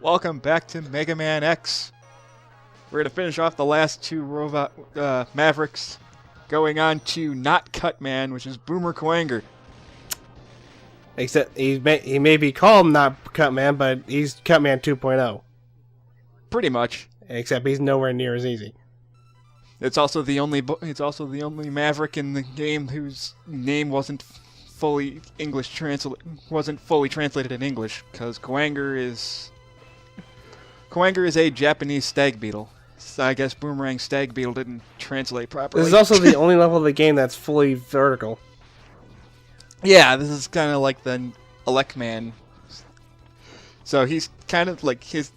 Welcome back to Megaman X. We're going to finish off the last two Mavericks, going on to not Cutman, which is Boomer Kuwanger. Except he may be called not Cutman, but he's Cutman 2.0. Pretty much. Except he's nowhere near as easy. It's also the only Maverick in the game whose name wasn't fully translated in English, because Kuwanger is a Japanese stag beetle. So I guess Boomerang stag beetle didn't translate properly. This is also the only level of the game that's fully vertical. Yeah, this is kind of like the Elecman. So he's kind of like his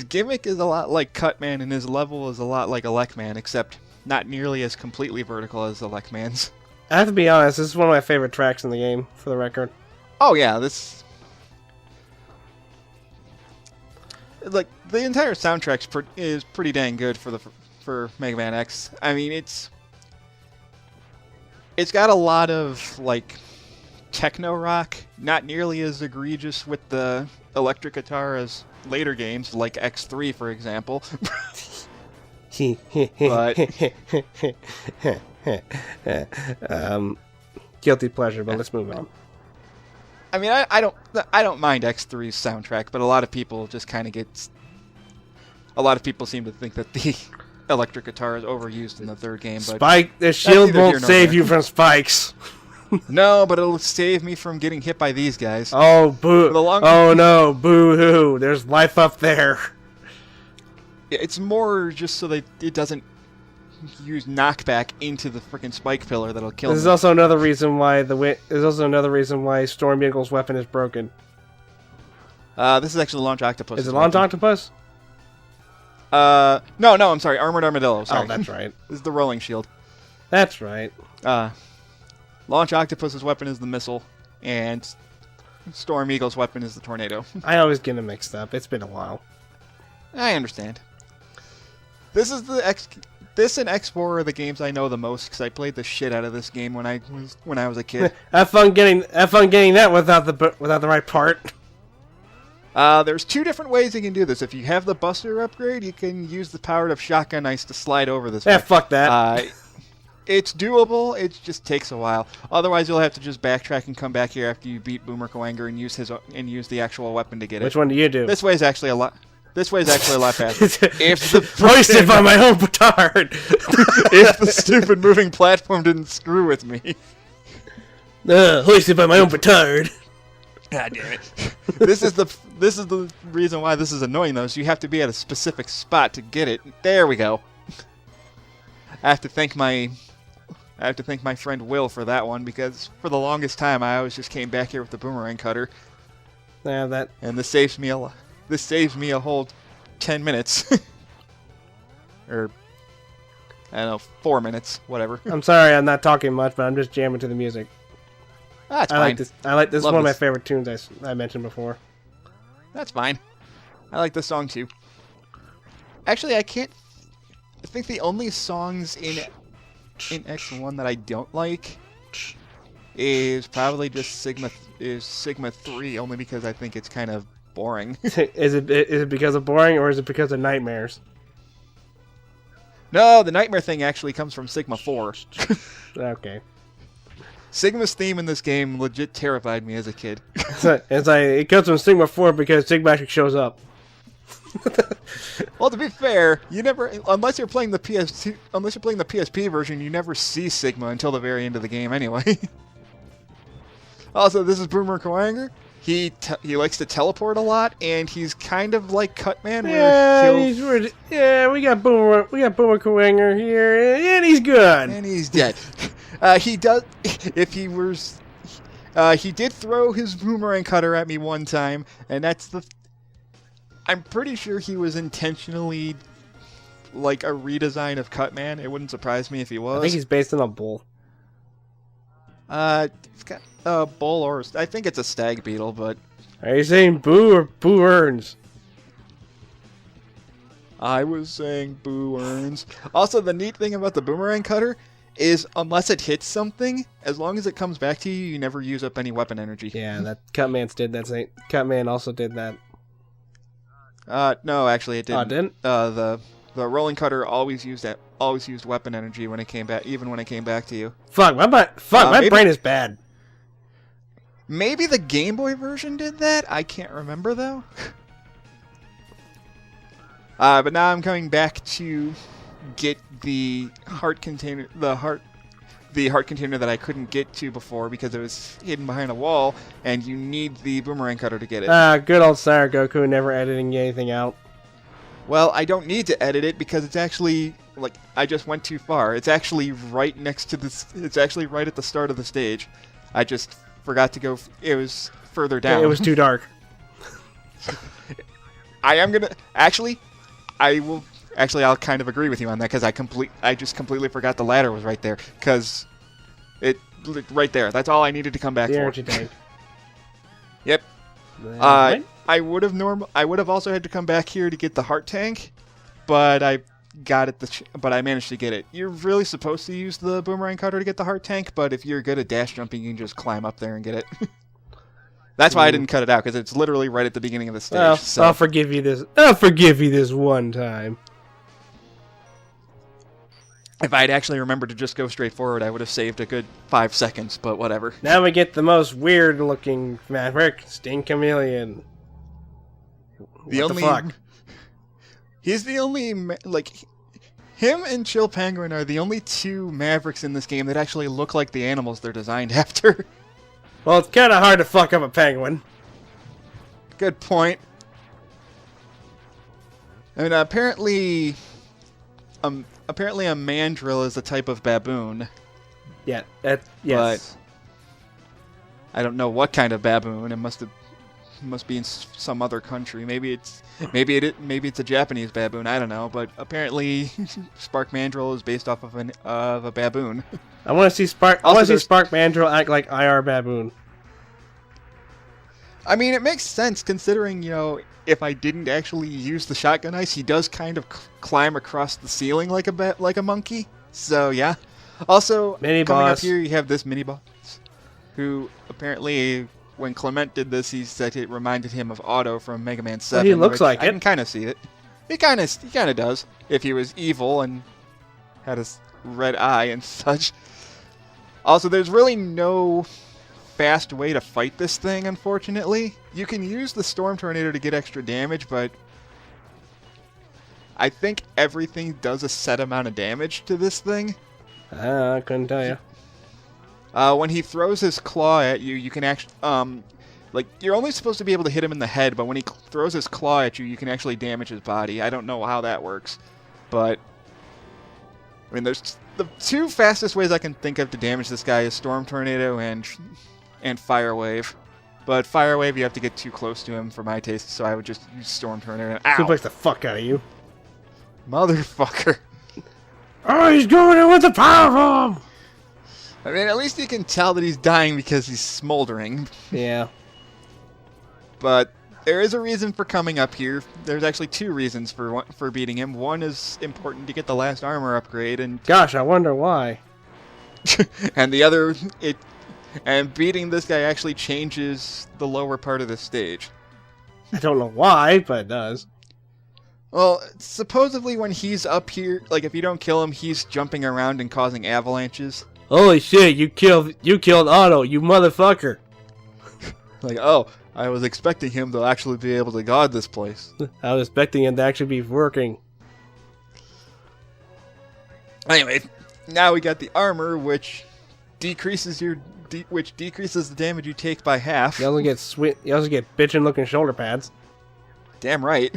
gimmick is a lot like Cutman, and his level is a lot like Elecman, except not nearly as completely vertical as Elecman's. I have to be honest, this is one of my favorite tracks in the game, for the record. Oh yeah, this... Like, the entire soundtrack is pretty dang good for Mega Man X. I mean, it's got a lot of, like, techno rock, not nearly as egregious with the electric guitar as later games, like X3, for example. But guilty pleasure, but let's move on. I mean, I don't mind X3's soundtrack, but a lot of people just kind of a lot of people seem to think that the electric guitar is overused in the third game. But the shield won't save you from spikes. No, but it'll save me from getting hit by these guys. Oh, boo! Oh no, boo-hoo! There's life up there. It's more just so that it doesn't use knockback into the freaking spike pillar that'll kill me. This is also another reason why Storm Eagle's weapon is broken. This is actually Launch Octopus. Is it Launch Octopus? No, I'm sorry. Armored Armadillo. Sorry. Oh, that's right. This is the Rolling Shield. That's right. Launch Octopus's weapon is the missile, and Storm Eagle's weapon is the tornado. I always get them mixed up. It's been a while. I understand. This and Explorer are the games I know the most because I played the shit out of this game when I was a kid. Have fun getting that without the right part. There's two different ways you can do this. If you have the Buster upgrade, you can use the powered up shotgun ice to slide over this. Yeah, fuck that. It's doable. It just takes a while. Otherwise, you'll have to just backtrack and come back here after you beat Boomer Kuwanger and use the actual weapon to get it. Which one do you do? This way is actually a lot faster. Hoisted by my own petard. If the stupid moving platform didn't screw with me. Hoisted by my own petard. God damn it. This is the reason why this is annoying, though, is you have to be at a specific spot to get it. There we go. I have to thank my friend Will for that one, because for the longest time I always just came back here with the boomerang cutter. Yeah, and this saves me a whole 10 minutes. Or I don't know, 4 minutes, whatever. I'm sorry I'm not talking much, but I'm just jamming to the music. That's fine. I like this. One of my favorite tunes I mentioned before. That's fine. I like this song too. Actually, I think the only songs in X1 that I don't like is probably just Sigma 3, only because I think it's kind of boring. Is it because of boring, or is it because of nightmares? No, the nightmare thing actually comes from Sigma 4. Okay. Sigma's theme in this game legit terrified me as a kid. It comes from Sigma 4 because Sigma actually shows up. Well, to be fair, unless you're playing the PSP version, you never see Sigma until the very end of the game anyway. Also, this is Boomer Kuwanger. He likes to teleport a lot, and he's kind of like Cutman. We got Boomer Kuwanger here, and he's good. And he's dead. He did throw his boomerang cutter at me one time, and I'm pretty sure he was intentionally like a redesign of Cutman. It wouldn't surprise me if he was. I think he's based on a bull. It's got a bull, or I think it's a stag beetle, but... Are you saying boo or boo earns? I was saying boo earns. Also, the neat thing about the boomerang cutter is unless it hits something, as long as it comes back to you, you never use up any weapon energy. Yeah, that Cutman did that. Cutman also did that. No, actually it didn't. Oh, it didn't? The rolling cutter always used weapon energy when it came back, even when it came back to you. Fuck, my brain is bad. Maybe the Game Boy version did that? I can't remember, though. But now I'm coming back to get the heart container, the heart container that I couldn't get to before because it was hidden behind a wall, and you need the boomerang cutter to get it. Good old Sire Goku, never editing anything out. Well, I don't need to edit it because it's actually, like, I just went too far. It's actually right next to this, it's actually right at the start of the stage. I just forgot to go, it was further down. It was too dark. I'll kind of agree with you on that because I just completely forgot the ladder was right there because right there. That's all I needed to come back The for. energy tank. Yep. Right? I would have also had to come back here to get the heart tank, but I managed to get it. You're really supposed to use the boomerang cutter to get the heart tank, but if you're good at dash jumping, you can just climb up there and get it. That's why I didn't cut it out because it's literally right at the beginning of the stage. Well, so. I'll forgive you this. I'll forgive you this one time. If I'd actually remembered to just go straight forward, I would have saved a good 5 seconds, but whatever. Now we get the most weird-looking Maverick, Sting Chameleon. The fuck? He's the only, like, him and Chill Penguin are the only two Mavericks in this game that actually look like the animals they're designed after. Well, it's kind of hard to fuck up a penguin. Good point. And apparently a mandrill is a type of baboon. Yeah, yes. But I don't know what kind of baboon. It must be in some other country. Maybe it's a Japanese baboon. I don't know. But apparently, Spark Mandrill is based off of a baboon. I want to see Spark Mandrill act like IR baboon. I mean, it makes sense considering, if I didn't actually use the shotgun ice, he does kind of climb across the ceiling like a monkey. So yeah. Also, coming up here, you have this mini boss, who apparently, when Clement did this, he said it reminded him of Otto from Mega Man 7. He looks like it. I can kind of see it. He kind of does. If he was evil and had a red eye and such. Also, there's really no fast way to fight this thing, unfortunately. You can use the Storm Tornado to get extra damage, but I think everything does a set amount of damage to this thing. I couldn't tell you. When he throws his claw at you, you can actually, you're only supposed to be able to hit him in the head, but when he throws his claw at you, you can actually damage his body. I don't know how that works, but I mean, there's the two fastest ways I can think of to damage this guy is Storm Tornado and Fire Wave. But Fire Wave, you have to get too close to him for my taste, so I would just use Storm Tornado. Ow! Suplex the fuck out of you. Motherfucker. Oh, he's going in with the power bomb! I mean, at least you can tell that he's dying because he's smoldering. Yeah. But there is a reason for coming up here. There's actually two reasons for beating him. One is important to get the last armor upgrade, and gosh, I wonder why. and the other, and beating this guy actually changes the lower part of the stage. I don't know why, but it does. Well, supposedly when he's up here, like if you don't kill him, he's jumping around and causing avalanches. Holy shit, you killed Otto, you motherfucker. Like, oh, I was expecting him to actually be able to guard this place. I was expecting him to actually be working. Anyway, now we got the armor, which decreases the damage you take by half. You also get bitchin' looking shoulder pads. Damn right.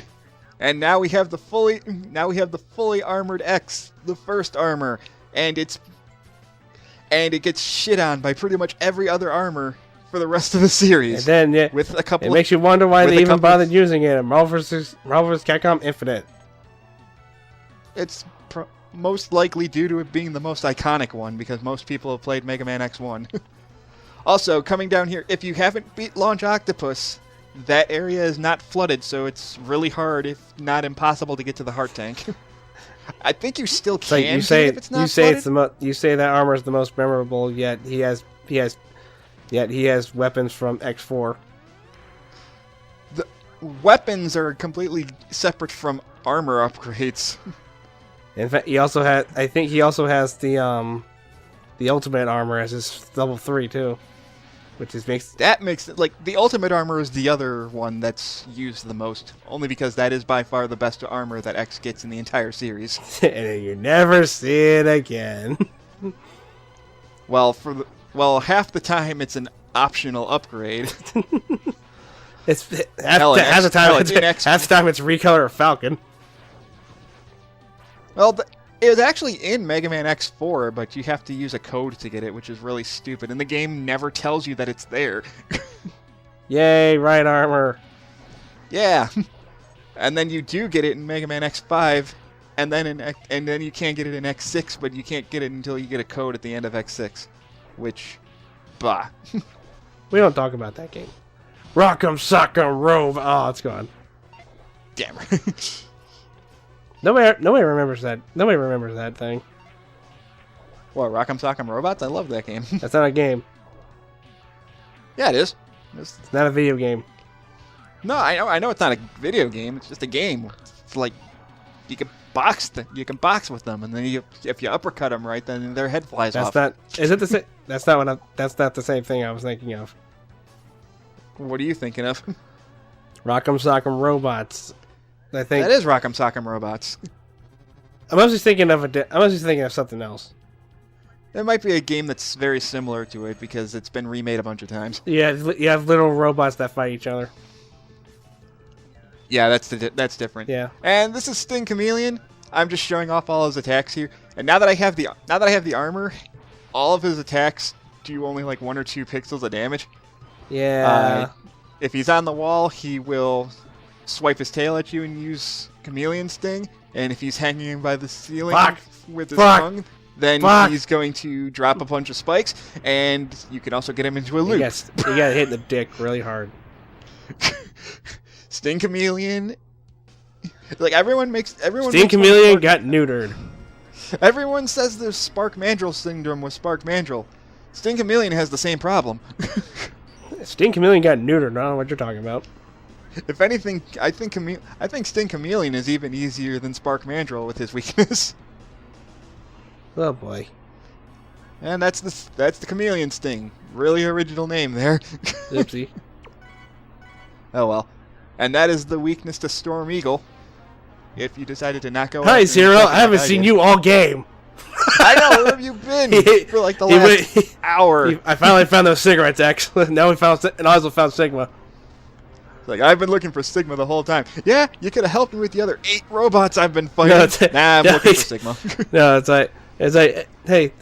And now we have the fully armored X, the first armor, and it gets shit on by pretty much every other armor for the rest of the series. And then it makes you wonder why they even bothered using it in Marvel vs. Capcom Infinite. It's most likely due to it being the most iconic one, because most people have played Mega Man X1. Also, coming down here, if you haven't beat Launch Octopus, that area is not flooded, so it's really hard, if not impossible, to get to the heart tank. I think you still can. You say that armor is the most memorable. Yet he has weapons from X4. weapons are completely separate from armor upgrades. In fact, he also had. I think he also has the ultimate armor as his level 3 too, which is makes it like the ultimate armor is the other one that's used the most, only because that is by far the best armor that X gets in the entire series. and you never see it again. Well, half the time it's an optional upgrade. It's half the time it's recolor Falcon. Well, it was actually in Mega Man X4, but you have to use a code to get it, which is really stupid, and the game never tells you that it's there. Yay, right armor. Yeah. And then you do get it in Mega Man X5, and then you can't get it in X6, but you can't get it until you get a code at the end of X6, which, bah. We don't talk about that game. Rock'em Sock'em Rove. Oh, it's gone. Damn. Nobody remembers that. Nobody remembers that thing. What, Rock'em Sock'em Robots? I love that game. That's not a game. Yeah, it is. It's not a video game. No, I know it's not a video game. It's just a game. It's like you can box with them, and then if you uppercut them right, then their head flies off. Is it the same? That's not the same thing I was thinking of. What are you thinking of? Rock'em Sock'em Robots. I think that is Rock'em Sock'em Robots. I'm actually thinking of something else. There might be a game that's very similar to it because it's been remade a bunch of times. Yeah, you have little robots that fight each other. Yeah, that's different. Yeah. And this is Sting Chameleon. I'm just showing off all his attacks here. And now that I have the armor, all of his attacks do only like 1 or 2 pixels of damage. Yeah. If he's on the wall, he will swipe his tail at you and use Chameleon Sting. And if he's hanging by the ceiling with his tongue, then he's going to drop a bunch of spikes. And you can also get him into a loop. You got hit in the dick really hard. Sting Chameleon. Like Sting Chameleon got neutered. Everyone says there's Spark Mandrill syndrome with Spark Mandrill. Sting Chameleon has the same problem. Sting Chameleon got neutered. I don't know what you're talking about. If anything, I think Sting Chameleon is even easier than Spark Mandrill with his weakness. Oh boy. And that's the Chameleon Sting. Really original name there. Oopsie. Oh well. And that is the weakness to Storm Eagle. If you decided to not go. Hi, Zero. I haven't seen you all game. I know. Where have you been for like the last hour? I finally found those cigarettes, actually. Now we found, and I also found Sigma. Like, I've been looking for Sigma the whole time. Yeah, you could have helped me with the other 8 robots I've been fighting. I'm looking for Sigma. No, it's like, hey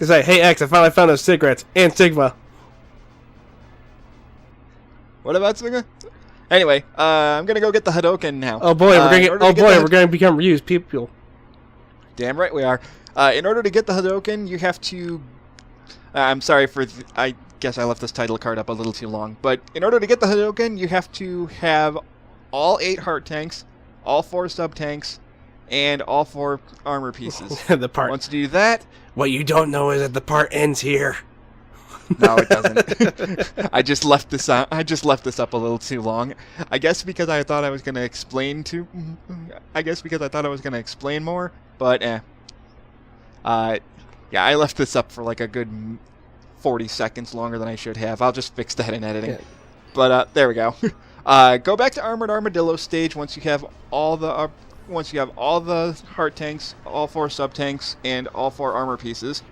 X, I finally found those cigarettes and Sigma. What about Sigma? Anyway, I'm gonna go get the Hadoken now. Oh boy, we're gonna become reused people. Damn right we are. In order to get the Hadoken, you have to. I'm sorry for. I guess I left this title card up a little too long. But in order to get the Hadoken, you have to have all 8 heart tanks, all 4 sub tanks, and all 4 armor pieces. The part. Once you do that, what you don't know is that the part ends here. No, it doesn't. I just left this up a little too long. I guess because I thought I was going to explain more, but yeah, I left this up for like a good 40 seconds longer than I should have. I'll just fix that in editing. Yeah. But there we go. Go back to Armored Armadillo stage once you have all the heart tanks, all 4 sub tanks, and all 4 armor pieces.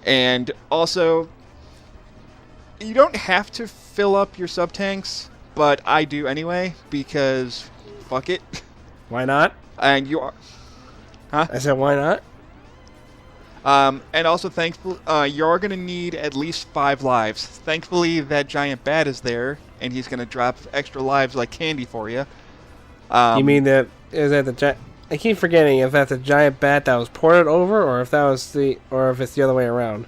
And also, you don't have to fill up your sub tanks, but I do anyway because fuck it. Why not? And you are, huh? I said why not? And also, thankfully, you're gonna need at least 5 lives. Thankfully, that giant bat is there, and he's gonna drop extra lives like candy for you. You mean that is that the giant? I keep forgetting if that's a giant bat that was ported over, or if it's the other way around.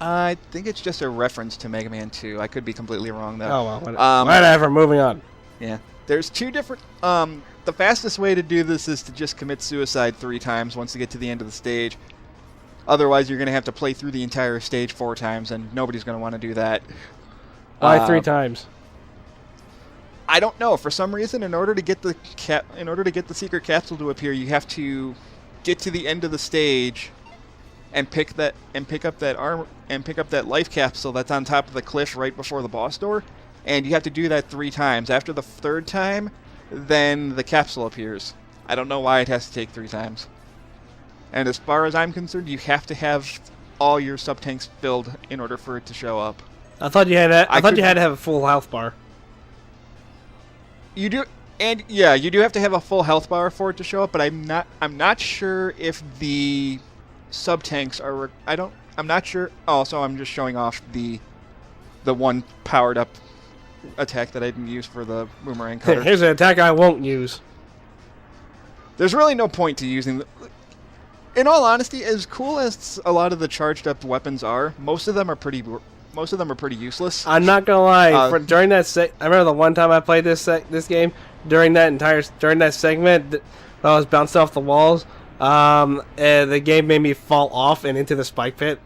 I think it's just a reference to Mega Man 2. I could be completely wrong though. Oh well, whatever. Moving on. Yeah, there's 2 different. The fastest way to do this is to just commit suicide 3 times once you get to the end of the stage. Otherwise, you're gonna have to play through the entire stage 4 times, and nobody's gonna want to do that. Why 3 times? I don't know. For some reason, in order to get the secret capsule to appear, you have to get to the end of the stage and pick up that life capsule that's on top of the cliff right before the boss door. And you have to do that 3 times. After the 3rd time, then the capsule appears. I don't know why it has to take 3 times. And as far as I'm concerned, you have to have all your sub-tanks filled in order for it to show up. I thought you had to have a full health bar. You do, and yeah, you do have to have a full health bar for it to show up. But I'm not sure if the sub-tanks are. I'm not sure. Oh, so I'm just showing off the one powered up attack that I didn't use for the boomerang cutter. Here's an attack I won't use. There's really no point to using the... In all honesty, as cool as a lot of the charged up weapons are, most of them are pretty useless. I'm not gonna lie. During that I remember the one time I played this game. During that segment, I was bounced off the walls. And the game made me fall off and into the spike pit.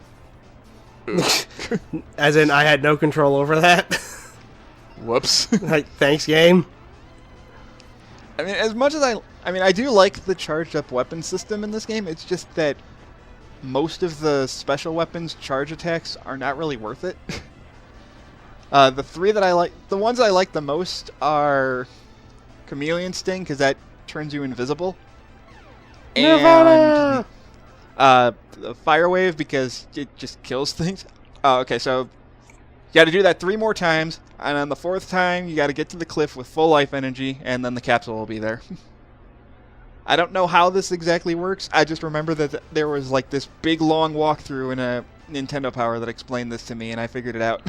As in, I had no control over that. Whoops. Like, thanks, game. I mean, as much as I do like the charged up weapon system in this game. It's just that most of the special weapons charge attacks are not really worth it. The ones I like the most are Chameleon Sting, because that turns you invisible. Nirvana! And the Fire Wave, because it just kills things. Oh, okay, so you got to do that 3 more times, and on the 4th time, you got to get to the cliff with full life energy, and then the capsule will be there. I don't know how this exactly works. I just remember that there was like this big long walkthrough in a Nintendo Power that explained this to me, and I figured it out.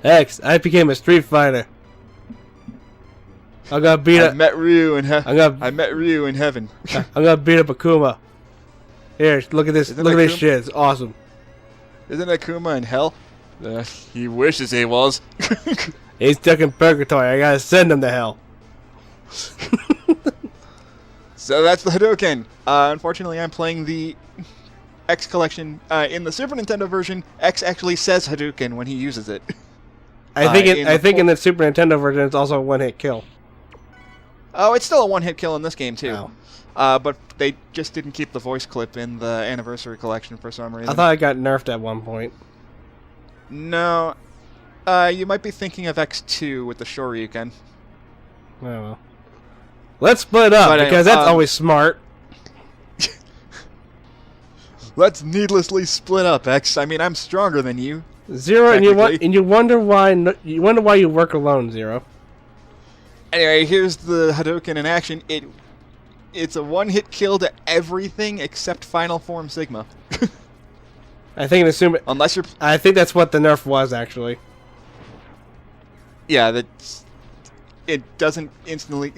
X, I became a Street Fighter. I'm gonna beat up. I met Ryu in heaven. I'm gonna beat up Akuma. Here, look at this. Look at this shit. It's awesome. Isn't Akuma in hell? He wishes he was. He's stuck in purgatory. I gotta send him to hell. So that's the Hadouken. Unfortunately, I'm playing the X collection. In the Super Nintendo version, X actually says Hadouken when he uses it. I think in the Super Nintendo version, it's also a one-hit kill. Oh, it's still a one-hit kill in this game too. Oh. But they just didn't keep the voice clip in the Anniversary Collection for some reason. I thought it got nerfed at one point. No. You might be thinking of X2 with the Shoryuken. Oh, well. Let's split up, because that's always smart. Let's needlessly split up, X. I mean, I'm stronger than you. Zero, and you wonder why you work alone, Zero. Anyway, here's the Hadouken in action. It's a one-hit kill to everything except Final Form Sigma. I think I think that's what the nerf was, actually. Yeah, it doesn't instantly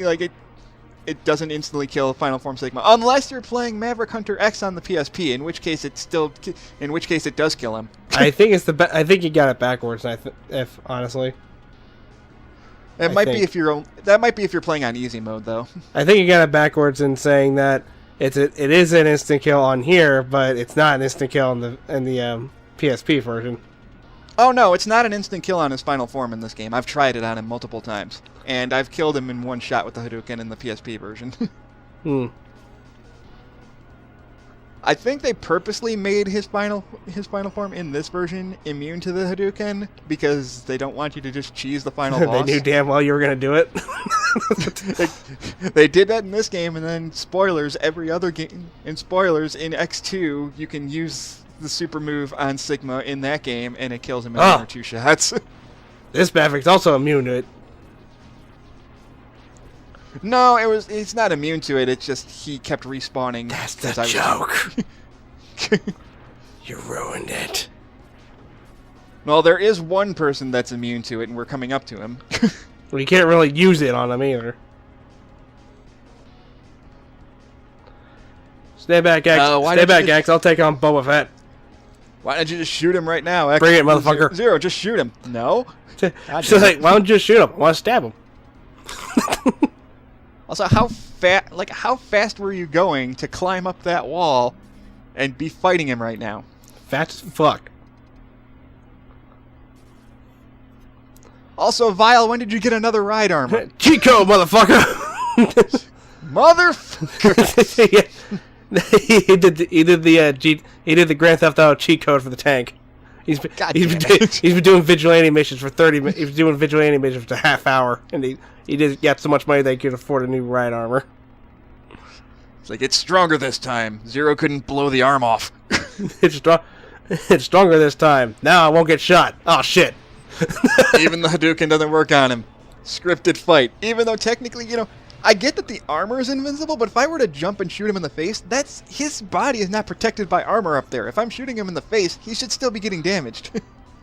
it doesn't instantly kill Final Form Sigma unless you're playing Maverick Hunter X on the PSP, in which case it does kill him. I think I think you got it backwards. If honestly, that might be if you're playing on easy mode though. I think you got it backwards in saying that it is an instant kill on here, but it's not an instant kill in the PSP version. Oh no, it's not an instant kill on his final form in this game. I've tried it on him multiple times, and I've killed him in one shot with the Hadouken in the PSP version. I think they purposely made his final form in this version immune to the Hadouken because they don't want you to just cheese the final boss. They knew damn well you were going to do it. They did that in this game, and then spoilers, every other game in spoilers in X2 you can use the super move on Sigma in that game, and it kills him in 1 or 2 shots. This Maverick's also immune to it. No, he's not immune to it. It's just he kept respawning. That's the joke. You ruined it. Well, there is one person that's immune to it, and we're coming up to him. Well, you can't really use it on him either. Stay back, X. Stay back, X. I'll take on Boba Fett. Why don't you just shoot him right now, X? Bring it, motherfucker. Zero, just shoot him. No? She's like, why don't you just shoot him? I want to stab him. Also, how fast were you going to climb up that wall and be fighting him right now? Fast as fuck. Also, Vile, when did you get another ride armor? Cheat code, motherfucker! Motherfucker! he did the Grand Theft Auto cheat code for the tank. He's been doing vigilante missions for 30 minutes. He was doing vigilante missions for a half hour, and he just got so much money that he could afford a new ride armor. It's like, it's stronger this time. Zero couldn't blow the arm off. It's stronger this time. Now I won't get shot. Oh shit! Even the Hadouken doesn't work on him. Scripted fight. Even though technically, I get that the armor is invincible, but if I were to jump and shoot him in the face, his body is not protected by armor up there. If I'm shooting him in the face, he should still be getting damaged.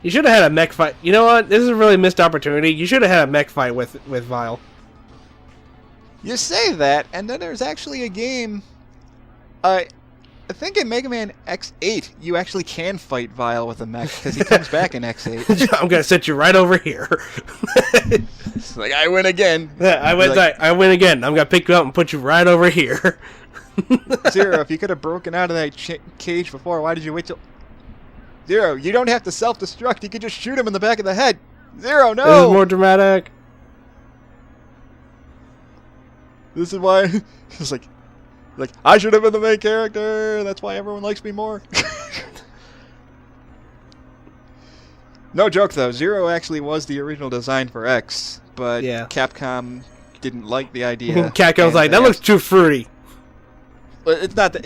You should have had a mech fight. You know what? This is a really missed opportunity. You should have had a mech fight with Vile. You say that, and then there's actually a game. I think in Mega Man X8, you actually can fight Vile with a mech, because he comes back in X8. I'm going to set you right over here. It's like, I win again. Yeah, I win again. I'm going to pick you up and put you right over here. Zero, if you could have broken out of that cage before, why did you wait till... Zero, you don't have to self-destruct. You could just shoot him in the back of the head. Zero, no! This is more dramatic. This is why... It's like, I should have been the main character. That's why everyone likes me more. No joke, though. Zero actually was the original design for X, but Capcom didn't like the idea. Capcom's like, that looks too fruity. But it's not...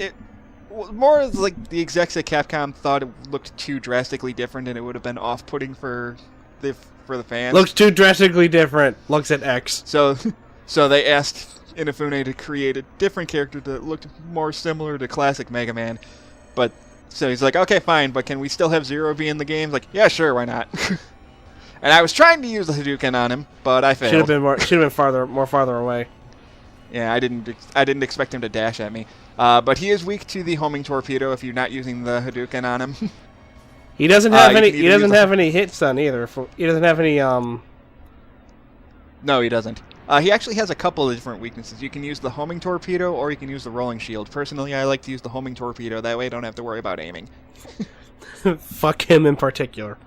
More as like the execs at Capcom thought it looked too drastically different, and it would have been off-putting for the fans. Looks too drastically different. Looks at X. So they asked Inafune to create a different character that looked more similar to classic Mega Man. But so he's like, okay, fine, but can we still have Zero be in the game? Like, yeah, sure, why not? And I was trying to use the Hadouken on him, but I failed. Should have been farther away. Yeah, I didn't expect him to dash at me. But he is weak to the homing torpedo if you're not using the Hadouken on him. He doesn't have any. He doesn't have any hits on either. He doesn't have any. No, he doesn't. He actually has a couple of different weaknesses. You can use the homing torpedo, or you can use the rolling shield. Personally, I like to use the homing torpedo. That way, I don't have to worry about aiming. Fuck him in particular.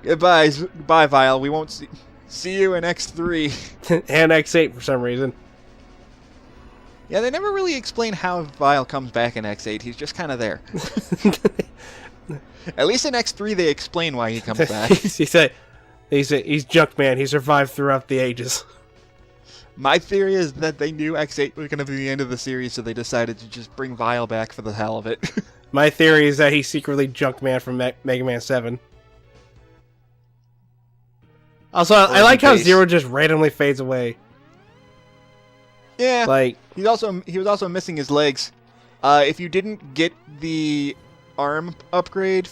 Goodbye, bye, Vile. We won't see you in X3 and X8 for some reason. Yeah, they never really explain how Vile comes back in X8. He's just kind of there. At least in X3, they explain why he comes back. He's Junkman. He survived throughout the ages. My theory is that they knew X8 was going to be the end of the series, so they decided to just bring Vile back for the hell of it. My theory is that he's secretly Junkman from Mega Man 7. Also, I like how Zero just randomly fades away. Yeah, like he was also missing his legs. If you didn't get the arm upgrade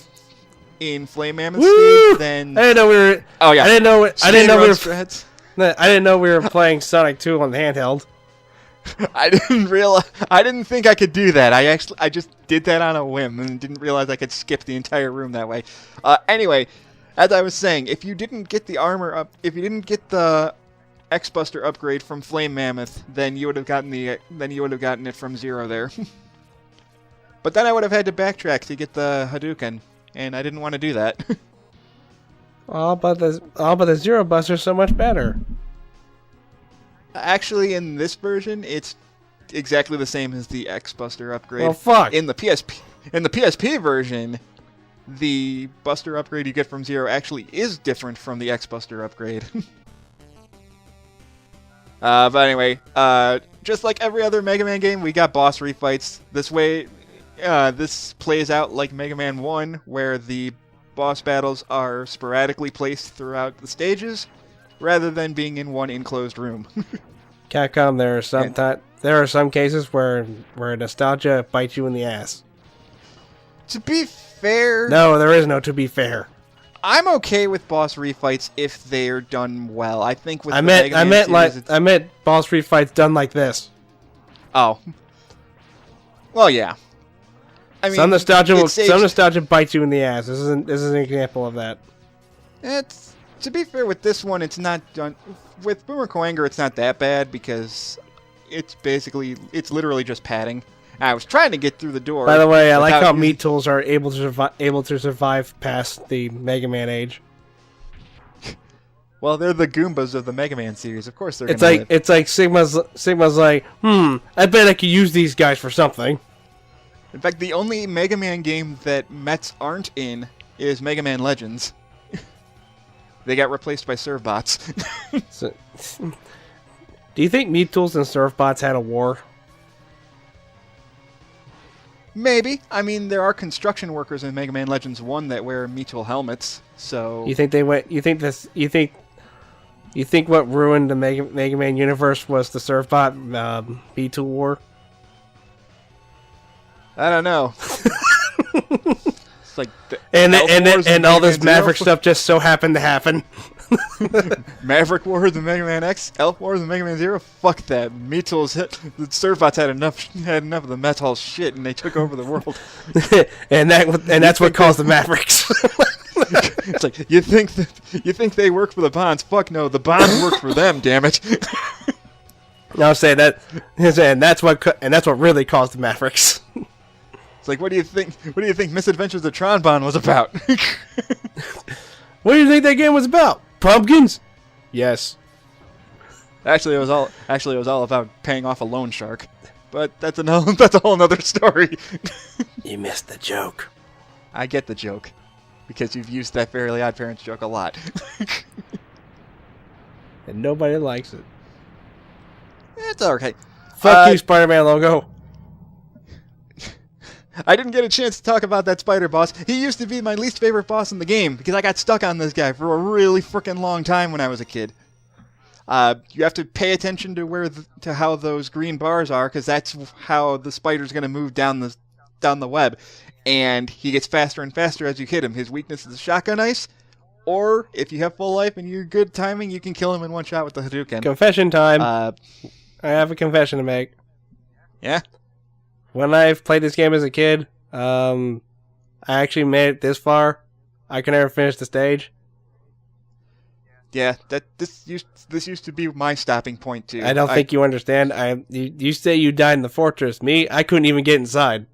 in Flame Mammoth stage, then I didn't know we were. Oh yeah, I didn't know we were playing Sonic 2 on the handheld. I didn't think I could do that. I just did that on a whim and didn't realize I could skip the entire room that way. Anyway, as I was saying, if you didn't get the armor up, if you didn't get the X-Buster upgrade from Flame Mammoth, then you would have gotten it from Zero there. But then I would have had to backtrack to get the Hadouken, and I didn't want to do that. but the Zero Buster's so much better. Actually, in this version, it's exactly the same as the X-Buster upgrade. Well, fuck. In the PSP version, the Buster upgrade you get from Zero actually is different from the X-Buster upgrade. But anyway, just like every other Mega Man game, we got boss refights. This plays out like Mega Man 1, where the boss battles are sporadically placed throughout the stages, rather than being in one enclosed room. Capcom, there are some cases where nostalgia bites you in the ass. To be fair... No, there is no to be fair. I'm okay with boss refights if they're done well. I think with I meant boss refights done like this. Oh. Well, yeah. I mean, some nostalgia bites you in the ass. This is an example of that. To be fair with this one, it's not done with Boomer Coanger. It's not that bad because it's literally just padding. I was trying to get through the door. By the way, I like how Meat Tools are able to survive past the Mega Man age. Well, they're the Goombas of the Mega Man series. Of course they're It's gonna like it's like Sigma's like, I bet I could use these guys for something. In fact, the only Mega Man game that Mets aren't in is Mega Man Legends. They got replaced by Servbots. So, do you think Meat Tools and Surfbots had a war? Maybe. I mean, there are construction workers in Mega Man Legends 1 that wear Meatool helmets, so... You think they went? You think what ruined the Mega Man universe was the Surfbot Meat Tool war? I don't know. It's like and all this Maverick stuff just so happened to happen. Maverick Wars and Mega Man X, Elf Wars and Mega Man Zero. Fuck that. Meatools the Surfbots had enough of the metal shit, and they took over the world. and that's what caused the Mavericks. It's like you think they work for the Bonds? Fuck no, the Bonds work for them. Damn it. I'll say that, and that's what really caused the Mavericks. It's like, what do you think Misadventures of Tron Bond was about? What do you think that game was about? Pumpkins? Yes. Actually, it was all about paying off a loan shark. But that's a whole nother story. You missed the joke. I get the joke, because you've used that Fairly Odd Parents joke a lot. And nobody likes it. It's alright. Fuck you, Spider-Man logo. I didn't get a chance to talk about that spider boss. He used to be my least favorite boss in the game, because I got stuck on this guy for a really frickin' long time when I was a kid. You have to pay attention to how those green bars are, because that's how the spider's going to move down the web. And he gets faster and faster as you hit him. His weakness is shotgun ice, or if you have full life and you're good timing, you can kill him in one shot with the Hadouken. Confession time. I have a confession to make. Yeah? When I played this game as a kid, I actually made it this far. I could never finish the stage. Yeah, this used to be my stopping point too. I don't think you understand. You say you died in the fortress. Me, I couldn't even get inside.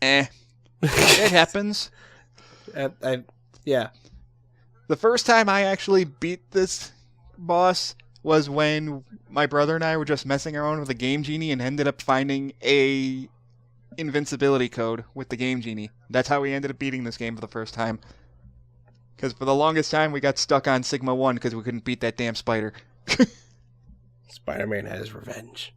It happens. Yeah. The first time I actually beat this boss was when my brother and I were just messing around with a Game Genie and ended up finding a invincibility code with the Game Genie. That's how we ended up beating this game for the first time. Because for the longest time we got stuck on Sigma 1 because we couldn't beat that damn spider. Spider-Man has revenge.